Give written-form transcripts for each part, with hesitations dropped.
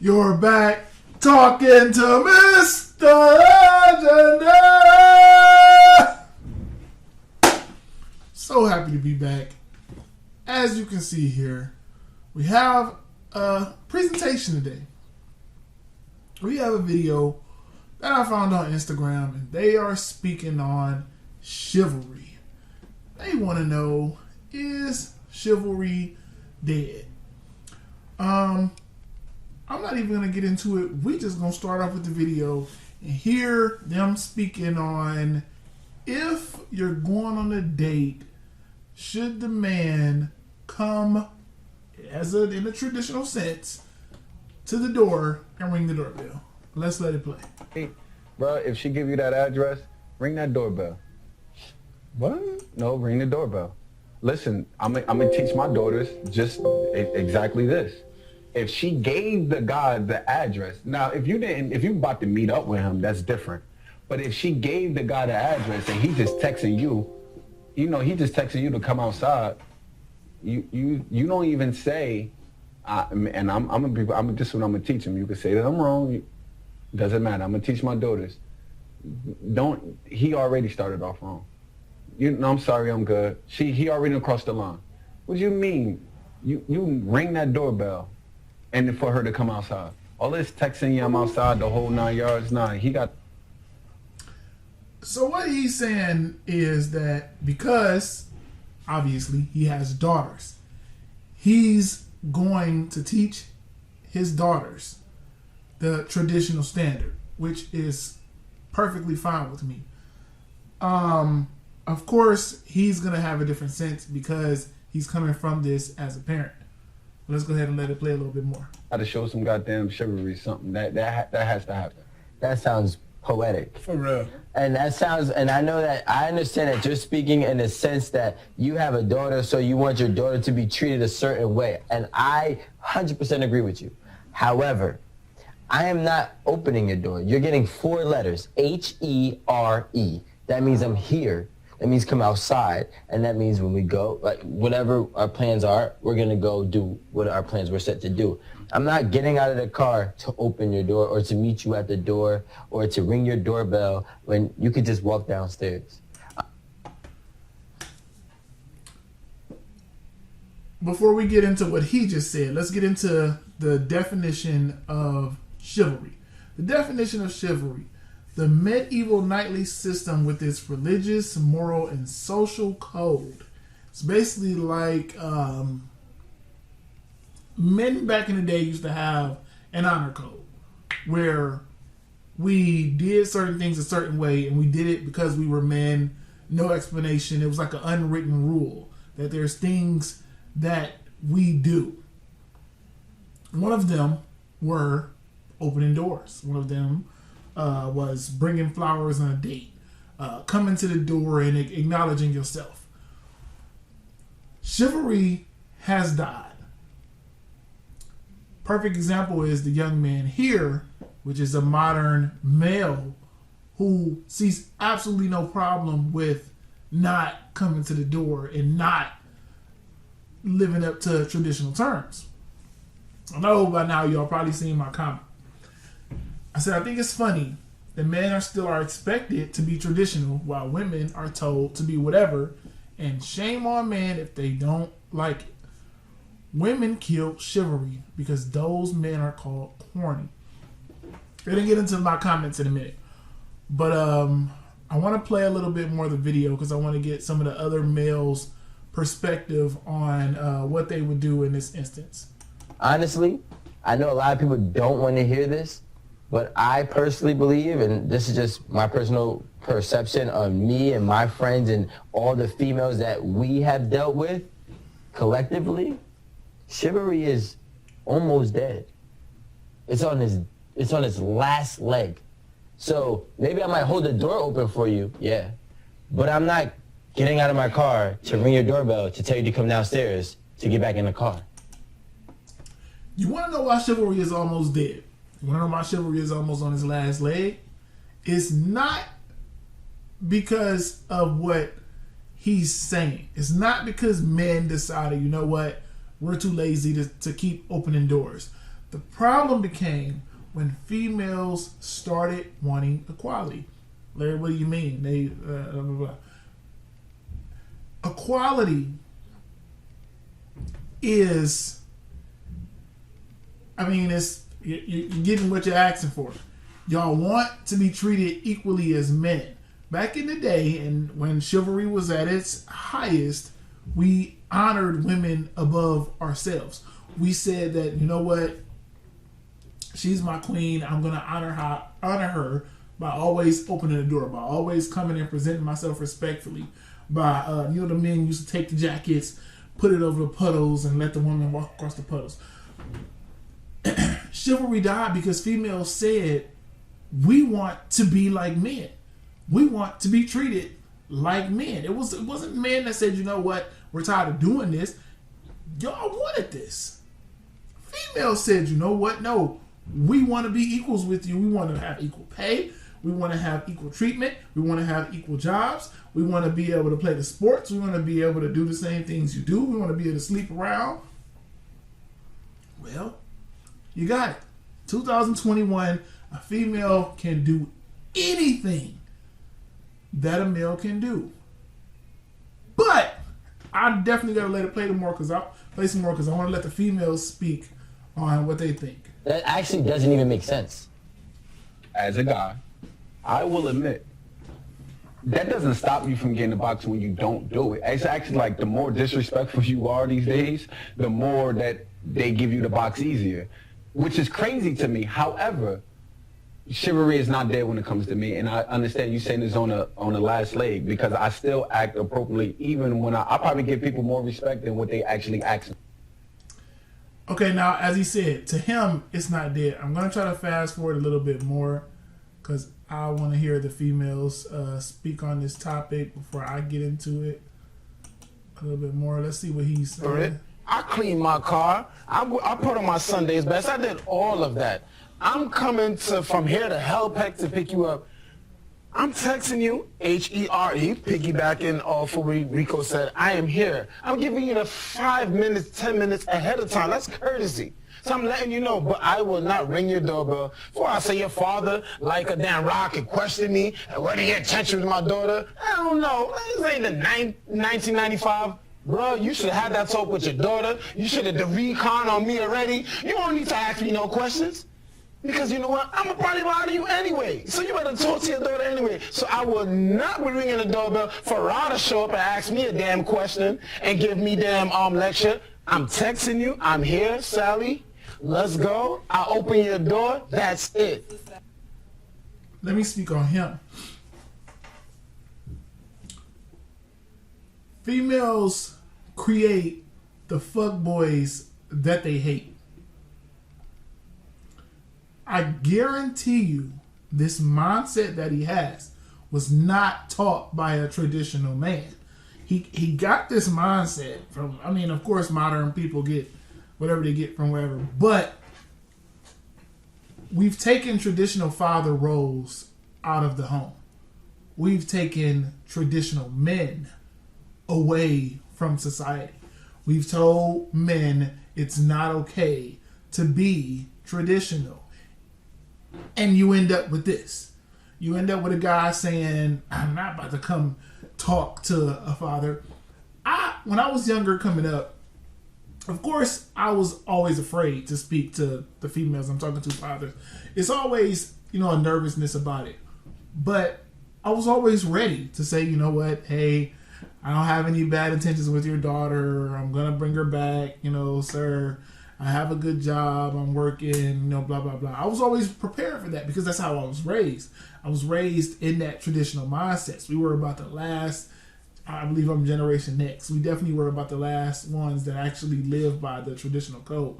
You're back talking to Mr. Legendary. So happy to be back. As you can see here, we have a presentation today. We have a video that I found on Instagram, and they are speaking on chivalry. They want to know, is chivalry dead? I'm not even going to get into it. We just going to start off with the video and hear them speaking on if you're going on a date, should the man come in a traditional sense to the door and ring the doorbell. Let's let it play. Hey, bro, if she give you that address, ring that doorbell. What? No, ring the doorbell. Listen, I'm gonna teach my daughters just exactly this. If she gave the guy the address, now if you about to meet up with him, that's different. But if she gave the guy the address and he just texting you, he just texting you to come outside, you don't even say, this is what I'm gonna teach him. You can say that I'm wrong. Doesn't matter. I'm gonna teach my daughters. He already started off wrong. I'm sorry, I'm good. He already crossed the line. What do you mean? You ring that doorbell and for her to come outside. All this texting you, I'm outside, the whole 9 yards, he got. So what he's saying is that because obviously he has daughters, he's going to teach his daughters the traditional standard, which is perfectly fine with me. Of course, he's going to have a different sense because he's coming from this as a parent. Let's go ahead and let it play a little bit more. I had to show some goddamn chivalry, something that has to happen. That sounds poetic. For real. And I know that I understand that you're speaking in the sense that you have a daughter, so you want your daughter to be treated a certain way. And I 100% agree with you. However, I am not opening your door. You're getting 4 letters, H-E-R-E. That means I'm here. That means come outside. And that means when we go, like whatever our plans are, we're going to go do what our plans were set to do. I'm not getting out of the car to open your door or to meet you at the door or to ring your doorbell when you could just walk downstairs. Before we get into what he just said, let's get into the definition of chivalry. The definition of chivalry: the medieval knightly system with its religious, moral, and social code. It's basically like men back in the day used to have an honor code where we did certain things a certain way and we did it because we were men, no explanation. It was like an unwritten rule that there's things that we do. One of them were opening doors. One of them was bringing flowers on a date, coming to the door and acknowledging yourself. Chivalry has died. Perfect example is the young man here, which is a modern male who sees absolutely no problem with not coming to the door and not living up to traditional terms. I know by now y'all probably seen my comment. I said, I think it's funny that men are expected to be traditional while women are told to be whatever, and shame on men if they don't like it. Women kill chivalry because those men are called corny. We're going to get into my comments in a minute. But I want to play a little bit more of the video because I want to get some of the other males' perspective on what they would do in this instance. Honestly, I know a lot of people don't want to hear this, but I personally believe, and this is just my personal perception of me and my friends and all the females that we have dealt with collectively, chivalry is almost dead. It's on its last leg. So maybe I might hold the door open for you, yeah, but I'm not getting out of my car to ring your doorbell to tell you to come downstairs to get back in the car. You want to know why chivalry is almost dead? You want to know why chivalry is almost on its last leg? It's not because of what he's saying. It's not because men decided, you know what, we're too lazy to keep opening doors. The problem became when females started wanting equality. Larry, what do you mean? They blah, blah, blah. Equality is, it's you're getting what you're asking for. Y'all want to be treated equally as men. Back in the day, and when chivalry was at its highest, we honored women above ourselves. We said that, you know what, she's my queen. I'm gonna honor her by always opening the door, by always coming and presenting myself respectfully. By the men used to take the jackets, put it over the puddles, and let the women walk across the puddles. Chivalry died because females said, we want to be like men. We want to be treated like men. It wasn't men that said, you know what, we're tired of doing this. Y'all wanted this. Females said, you know what, no, we want to be equals with you. We want to have equal pay. We want to have equal treatment. We want to have equal jobs. We want to be able to play the sports. We want to be able to do the same things you do. We want to be able to sleep around. Well, you got it. 2021, a female can do anything that a male can do. But I definitely got to let it play some more because I want to let the females speak on what they think. That actually doesn't even make sense. As a guy, I will admit, that doesn't stop you from getting the box when you don't do it. It's actually like the more disrespectful you are these days, the more that they give you the box easier, which is crazy to me. However, chivalry is not there when it comes to me, and I understand you saying this on the last leg because I still act appropriately, even when I probably give people more respect than what they actually ask me. Okay, now as he said, to him it's not dead. I'm gonna try to fast forward a little bit more because I want to hear the females speak on this topic before I get into it a little bit more. Let's see what he's saying. I cleaned my car. I put on my Sunday's best. I did all of that. I'm coming from here to Hellpeck to pick you up. I'm texting you, H-E-R-E, piggybacking off of what Rico said. I am here. I'm giving you the 5 minutes, 10 minutes ahead of time. That's courtesy. So I'm letting you know, but I will not ring your doorbell before I say your father, like a damn rock, and question me, and what are your intentions with my daughter? I don't know. This ain't the 1995. Bro, you should have had that talk with your daughter. You should have done recon on me already. You don't need to ask me no questions. Because you know what? I'm going to probably lie to you anyway. So you better talk to your daughter anyway. So I will not be ringing the doorbell for Ra to show up and ask me a damn question and give me damn lecture. I'm texting you. I'm here, Sally. Let's go. I'll open your door. That's it. Let me speak on him. Females create the fuckboys that they hate. I guarantee you this mindset that he has was not taught by a traditional man. He got this mindset from, of course, modern people get whatever they get from wherever, but we've taken traditional father roles out of the home. We've taken traditional men away from society. We've told men it's not okay to be traditional. And you end up with this. You end up with a guy saying, I'm not about to come talk to a father. When I was younger coming up, of course, I was always afraid to speak to the females I'm talking to, fathers. It's always, a nervousness about it. But I was always ready to say, you know what, hey, I don't have any bad intentions with your daughter. I'm going to bring her back, sir. I have a good job. I'm working, blah, blah, blah. I was always prepared for that because that's how I was raised. I was raised in that traditional mindset. We were about the last, I believe I'm Generation Next. We definitely were about the last ones that actually lived by the traditional code.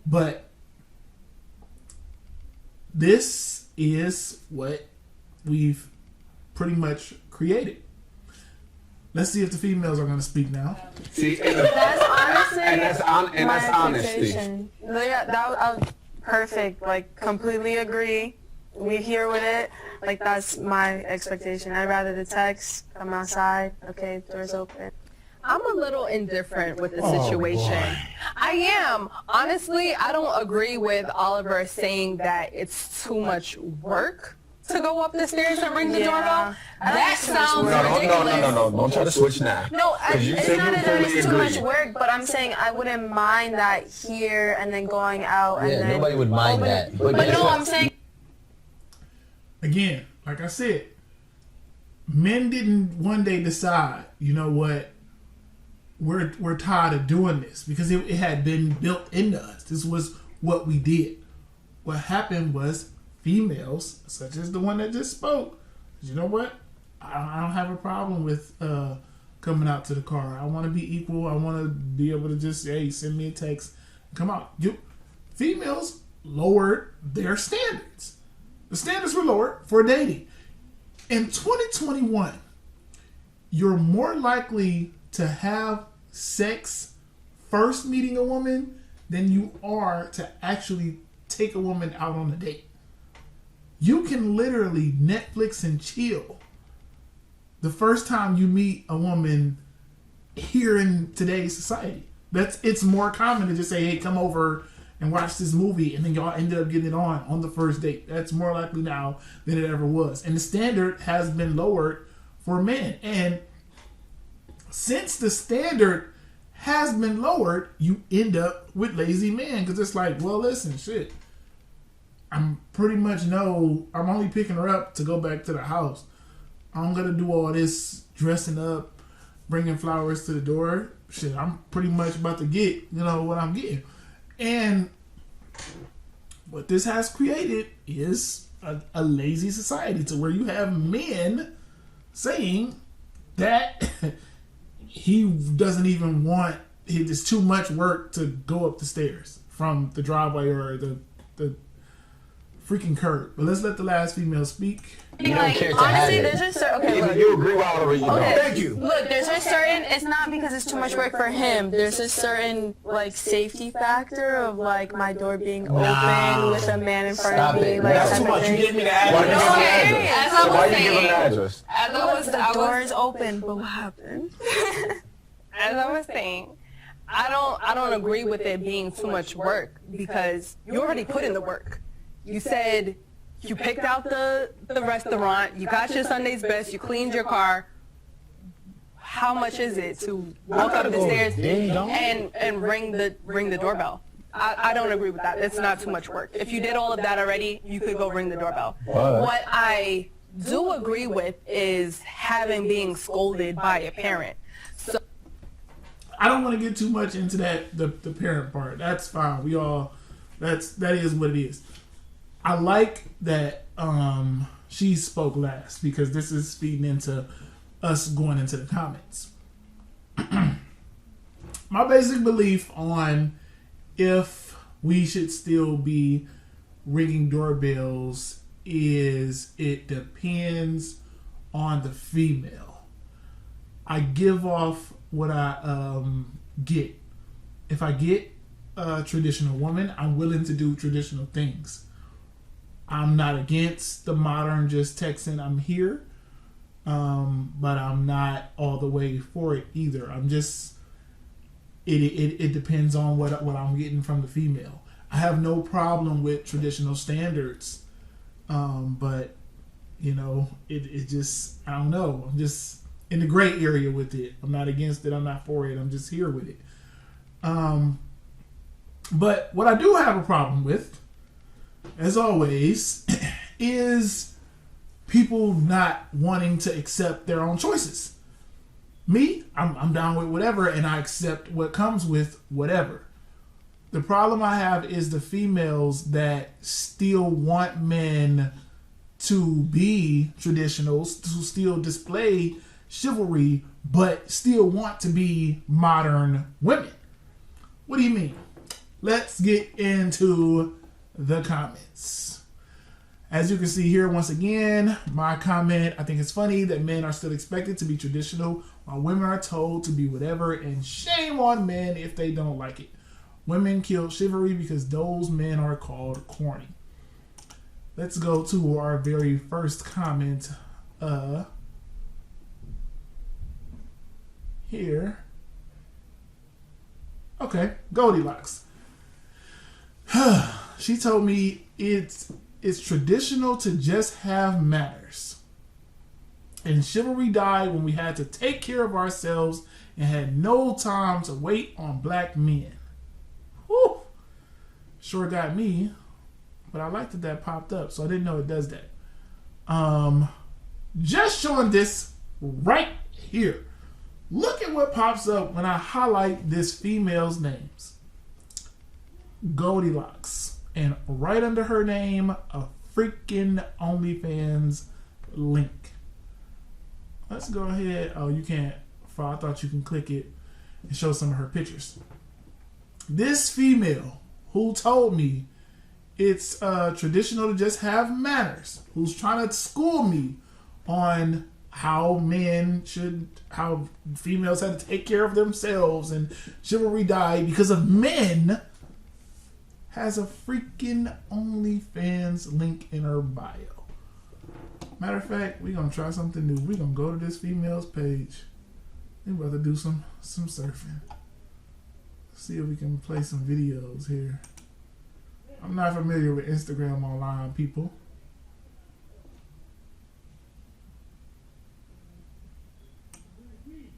But this is what we've pretty much created. Let's see if the females are going to speak now. See, That's honestly that's honesty. Yeah, that was perfect. Like, completely agree. We here with it. Like, that's my expectation. I'd rather the text, come outside, okay, doors open. I'm a little indifferent with the situation. I am. Honestly, I don't agree with Oliver saying that it's too much work to go up the stairs and ring the doorbell. That sounds ridiculous. No. Don't try to switch now. No, you it's said not you that fully it's too much agree. work, but I'm saying I wouldn't mind that here and then going out and Yeah, then nobody would mind open- that. But guess no, what? I'm saying Again, like I said, men didn't one day decide, you know what, we're tired of doing this, because it had been built into us. This was what we did. What happened was females, such as the one that just spoke, you know what, I don't have a problem with coming out to the car. I want to be equal. I want to be able to just, hey, send me a text, come out. Females lowered their standards. The standards were lowered for dating. In 2021, you're more likely to have sex first meeting a woman than you are to actually take a woman out on a date. You can literally Netflix and chill the first time you meet a woman here in today's society. It's more common to just say, hey, come over and watch this movie, and then y'all ended up getting it on the first date. That's more likely now than it ever was. And the standard has been lowered for men. And since the standard has been lowered, you end up with lazy men, because it's like, well, listen, shit, I'm pretty much I'm only picking her up to go back to the house. I'm going to do all this dressing up, bringing flowers to the door. Shit, I'm pretty much about to get, what I'm getting. And what this has created is a lazy society, to where you have men saying that he doesn't even want, it's too much work to go up the stairs from the driveway or the freaking curb. But let's let the last female speak. You don't care to honestly, have there's it. a certain, okay, look. You agree with Oliver, you don't. Okay. Thank you. Look, there's a certain, it's not because it's too much work for him. There's a certain, safety factor of, my door being open with a man in front Stop of me. it. That's type too of much. You thing. gave me the Why address. you give him the address? As I So why was you give him the saying, address? The door is open, but what happened? as I was saying, I don't agree with it being too much work, because you already put in the work. You said you picked out the restaurant, you got your Sunday's best, you cleaned your car. How much is it to walk up the stairs and ring the doorbell? I don't agree with that. It's not too much work. If you did all of that already, you could go ring the doorbell. What I do agree with is being scolded by a parent. So I don't want to get too much into the parent part. That's fine. That is what it is. I like that she spoke last, because this is feeding into us going into the comments. My basic belief on if we should still be ringing doorbells is it depends on the female. I give off what I get. If I get a traditional woman, I'm willing to do traditional things. I'm not against the modern just texting I'm here, but I'm not all the way for it either. I'm just, it depends on what I'm getting from the female. I have no problem with traditional standards, but it just, I don't know. I'm just in the gray area with it. I'm not against it. I'm not for it. I'm just here with it. But what I do have a problem with, as always, is people not wanting to accept their own choices. Me, I'm down with whatever, and I accept what comes with whatever. The problem I have is the females that still want men to be traditionals, to still display chivalry, but still want to be modern women. What do you mean? Let's get into the comments. As you can see here, once again, my comment, I think it's funny that men are still expected to be traditional while women are told to be whatever, and shame on men if they don't like it. Women kill chivalry because those men are called corny. Let's go to our very first comment here. Okay, Goldilocks. She told me it's traditional to just have manners. And chivalry died when we had to take care of ourselves and had no time to wait on black men. Whew. Sure got me, but I liked that popped up, so I didn't know it does that. Just showing this right here. Look at what pops up when I highlight this female's names. Goldilocks. And right under her name, a freaking OnlyFans link. Let's go ahead. Oh, you can't. I thought you can click it and show some of her pictures. This female who told me it's traditional to just have manners, who's trying to school me on how females had to take care of themselves and chivalry died because of men, has a freaking OnlyFans link in her bio. Matter of fact, we're going to try something new. We're going to go to this female's page. We're about to do some surfing. See if we can play some videos here. I'm not familiar with Instagram online, people.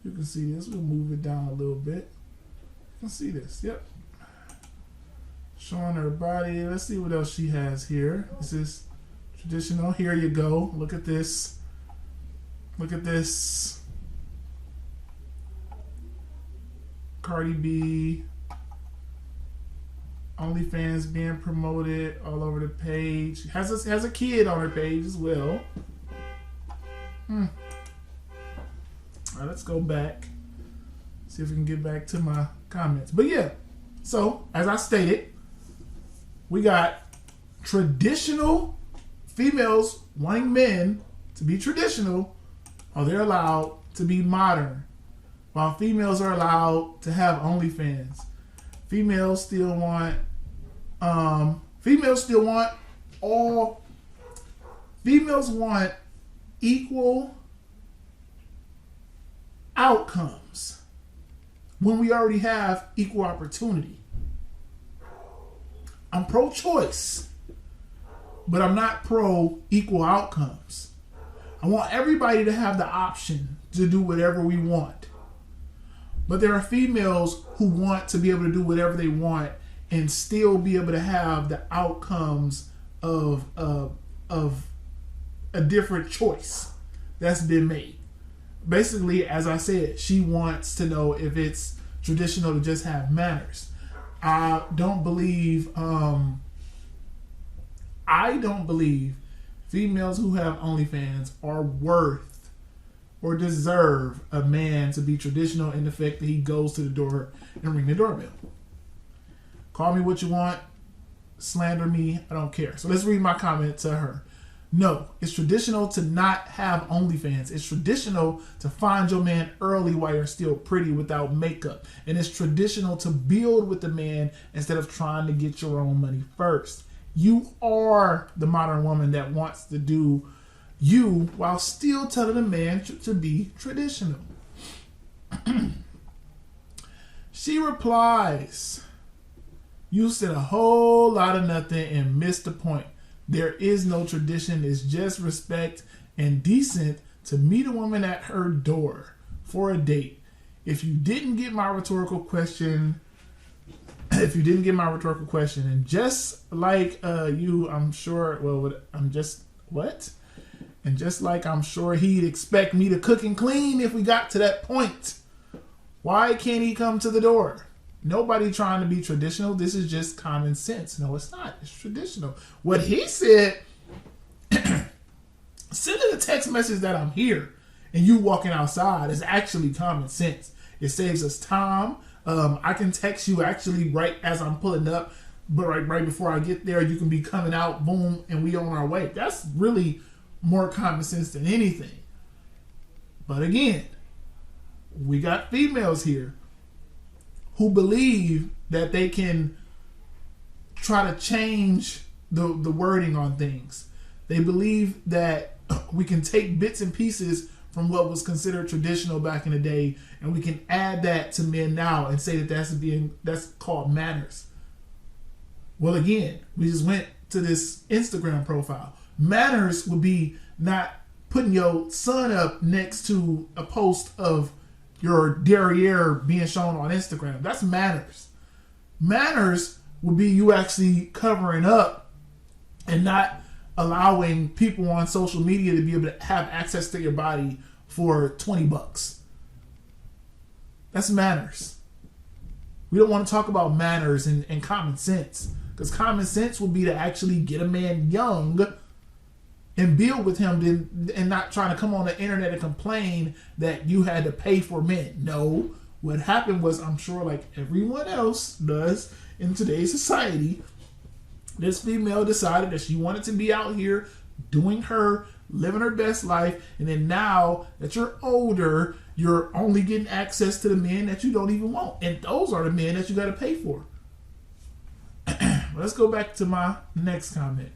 You can see this. We'll move it down a little bit. You can see this. Yep. Showing her body. Let's see what else she has here. This is traditional. Here you go. Look at this. Look at this. Cardi B. OnlyFans being promoted all over the page. Has a kid on her page as well. All right, let's go back. See if we can get back to my comments. But yeah, so as I stated, we got traditional females wanting men to be traditional, or they're allowed to be modern, while females are allowed to have OnlyFans. Females still want equal outcomes when we already have equal opportunity. I'm pro-choice, but I'm not pro-equal outcomes. I want everybody to have the option to do whatever we want. But there are females who want to be able to do whatever they want and still be able to have the outcomes of a different choice that's been made. Basically, as I said, she wants to know if it's traditional to just have manners. I don't believe females who have OnlyFans are worth or deserve a man to be traditional in the fact that he goes to the door and ring the doorbell. Call me what you want, slander me, I don't care. So let's read my comment to her. No, it's traditional to not have OnlyFans. It's traditional to find your man early while you're still pretty without makeup. And it's traditional to build with the man instead of trying to get your own money first. You are the modern woman that wants to do you while still telling a man to be traditional. She replies, you said a whole lot of nothing and missed the point. There is no tradition. It's just respect and decent to meet a woman at her door for a date. If you didn't get my rhetorical question, and just like I'm sure he'd expect me to cook and clean if we got to that point. Why can't he come to the door? Nobody trying to be traditional. This is just common sense. No, it's not. It's traditional. What he said, sending a text message that I'm here and you walking outside is actually common sense. It saves us time. I can text you actually right as I'm pulling up, but right before I get there, you can be coming out, boom, and we on our way. That's really more common sense than anything. But again, we got females here who believe that they can try to change the wording on things. They believe that we can take bits and pieces from what was considered traditional back in the day, and we can add that to men now and say that that's called manners. Well, again, we just went to this Instagram profile. Manners would be not putting your son up next to a post of your derriere being shown on Instagram. That's manners. Manners would be you actually covering up and not allowing people on social media to be able to have access to your body for $20. That's manners. We don't want to talk about manners and common sense, because common sense would be to actually get a man young and build with him, and not trying to come on the internet and complain that you had to pay for men. No, what happened was, I'm sure like everyone else does in today's society, this female decided that she wanted to be out here doing her, living her best life, and then now that you're older, you're only getting access to the men that you don't even want, and those are the men that you got to pay for. Let's go back to my next comment.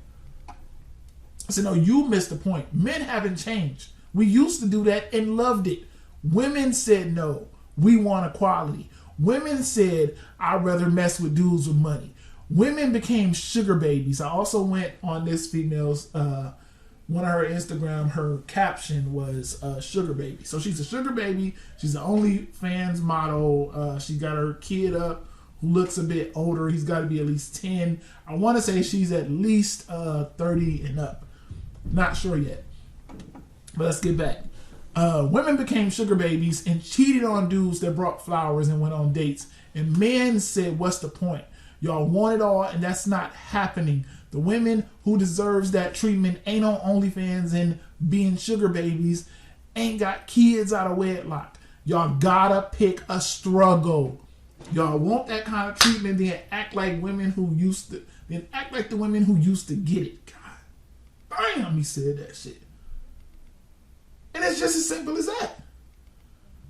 I said, no, you missed the point. Men haven't changed. We used to do that and loved it. Women said, no, we want equality. Women said, I'd rather mess with dudes with money. Women became sugar babies. I also went on this female's, one of her Instagram, her caption was sugar baby. So she's a sugar baby. She's the OnlyFans model. She got her kid up who looks a bit older. He's got to be at least 10. I want to say she's at least 30 and up. Not sure yet. But let's get back. Women became sugar babies and cheated on dudes that brought flowers and went on dates. And men said, what's the point? Y'all want it all, and that's not happening. The women who deserves that treatment ain't on OnlyFans and being sugar babies, ain't got kids out of wedlock. Y'all gotta pick a struggle. Y'all want that kind of treatment, then act like women who used to, then act like the women who used to get it. God damn, he said that shit. And it's just as simple as that.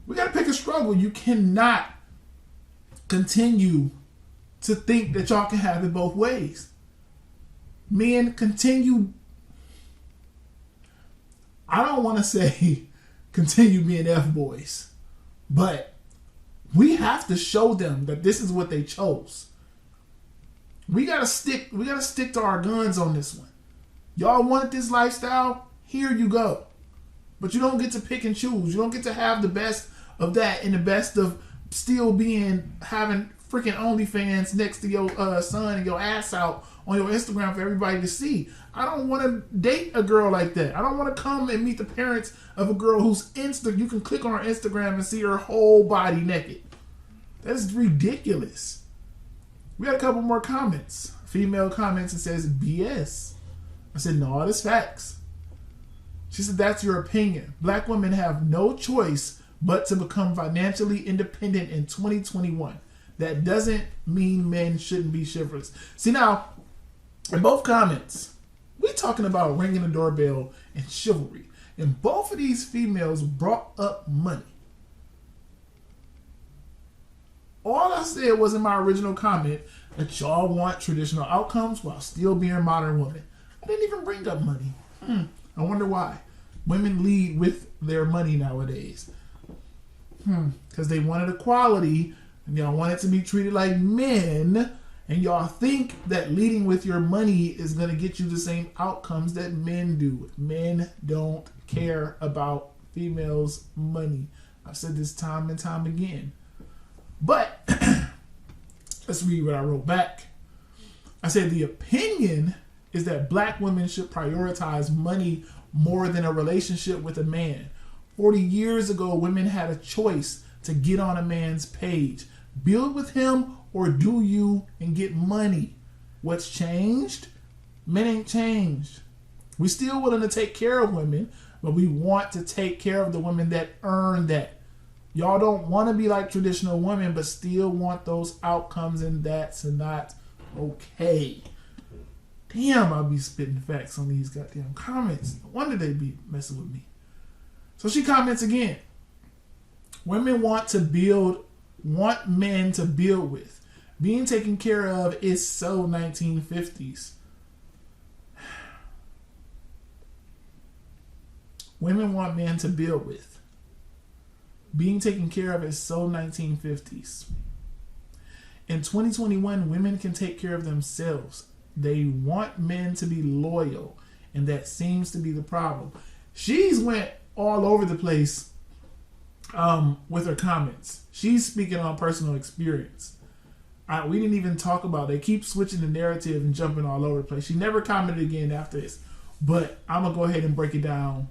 We gotta pick a struggle. You cannot continue to think that y'all can have it both ways. Men continue, I don't want to say continue being F-boys, but we have to show them that this is what they chose. We gotta stick to our guns on this one. Y'all wanted this lifestyle? Here you go. But you don't get to pick and choose. You don't get to have the best of that and the best of still having freaking OnlyFans next to your son and your ass out on your Instagram for everybody to see. I don't want to date a girl like that. I don't want to come and meet the parents of a girl whose you can click on her Instagram and see her whole body naked. That is ridiculous. We got a couple more comments. Female comments and says BS. I said, no, that's facts. She said, that's your opinion. Black women have no choice but to become financially independent in 2021. That doesn't mean men shouldn't be chivalrous. See, now, in both comments, we're talking about ringing the doorbell and chivalry. And both of these females brought up money. All I said was in my original comment that y'all want traditional outcomes while still being modern women. I didn't even bring up money. I wonder why. Women lead with their money nowadays. Because they wanted equality, and y'all want it to be treated like men, and y'all think that leading with your money is going to get you the same outcomes that men do. Men don't care about females' money. I've said this time and time again. But let's read what I wrote back. I said the opinion is that black women should prioritize money more than a relationship with a man. 40 years ago, women had a choice to get on a man's page. Build with him or do you and get money. What's changed? Men ain't changed. We still willing to take care of women, but we want to take care of the women that earn that. Y'all don't want to be like traditional women, but still want those outcomes, and that's not okay. Damn, I'll be spitting facts on these goddamn comments. No wonder they be messing with me. So she comments again. Women want men to build with. Being taken care of is so 1950s. Women want men to build with. Being taken care of is so 1950s. In 2021, women can take care of themselves. They want men to be loyal, and that seems to be the problem. She's went all over the place with her comments. She's speaking on personal experience. We didn't even talk about it. They keep switching the narrative and jumping all over the place. She never commented again after this, but I'm going to go ahead and break it down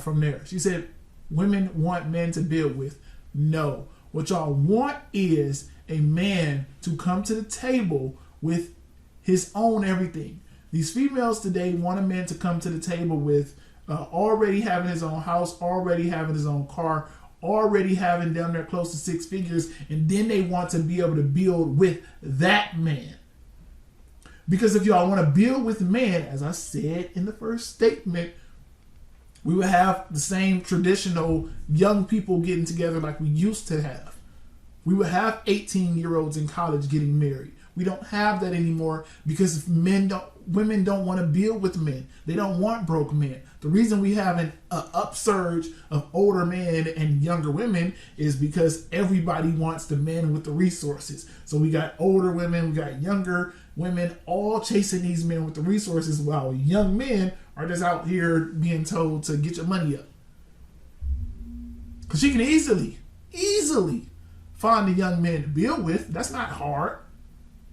from there. She said, women want men to build with. No. What y'all want is a man to come to the table with his own everything. These females today want a man to come to the table with already having his own house, already having his own car, already having down there close to 6 figures, and then they want to be able to build with that man. Because if y'all want to build with the man, as I said in the first statement, we would have the same traditional young people getting together like we used to have. We would have 18-year-olds in college getting married. We don't have that anymore because women don't want to build with men. They don't want broke men. The reason we have an upsurge of older men and younger women is because everybody wants the men with the resources. So we got older women, we got younger women, all chasing these men with the resources, while young men are just out here being told to get your money up. Because she can easily find a young man to build with. That's not hard.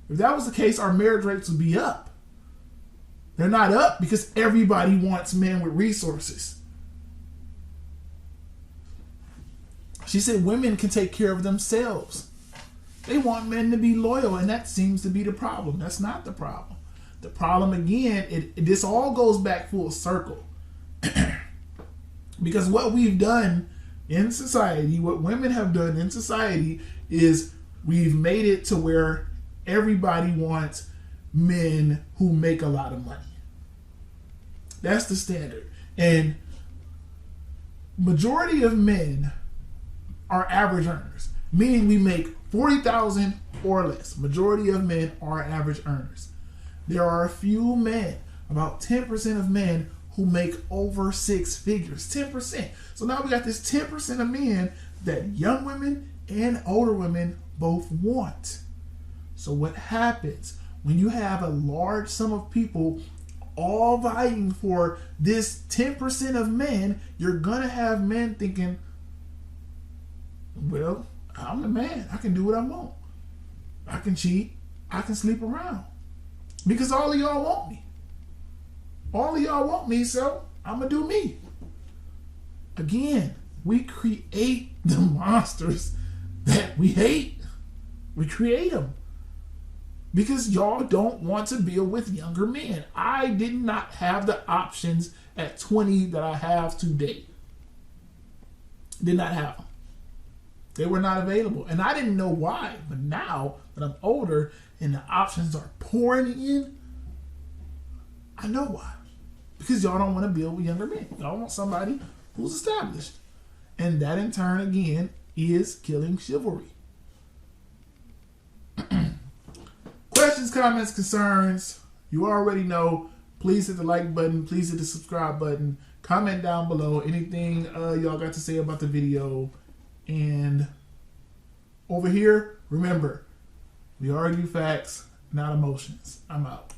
If that was the case, our marriage rates would be up. They're not up because everybody wants men with resources. She said women can take care of themselves. They want men to be loyal, and that seems to be the problem. That's not the problem. The problem, again, this all goes back full circle. Because what we've done in society, what women have done in society, is we've made it to where everybody wants men who make a lot of money. That's the standard. And majority of men are average earners, meaning we make $40,000 or less. Majority of men are average earners. There are a few men, about 10% of men, who make over 6 figures. 10%. So now we got this 10% of men that young women and older women both want. So what happens when you have a large sum of people all vying for this 10% of men? You're gonna have men thinking, well, I'm the man. I can do what I want. I can cheat. I can sleep around. Because all of y'all want me. All of y'all want me, so I'm gonna do me. Again, we create the monsters that we hate. We create them. Because y'all don't want to deal with younger men. I did not have the options at 20 that I have today. Did not have them. They were not available. And I didn't know why. But now that I'm older and the options are pouring in, I know why. Because y'all don't want to build with younger men. Y'all want somebody who's established. And that in turn, again, is killing chivalry. Questions, comments, concerns, you already know. Please hit the like button. Please hit the subscribe button. Comment down below anything y'all got to say about the video. And over here, remember, we argue facts, not emotions. I'm out.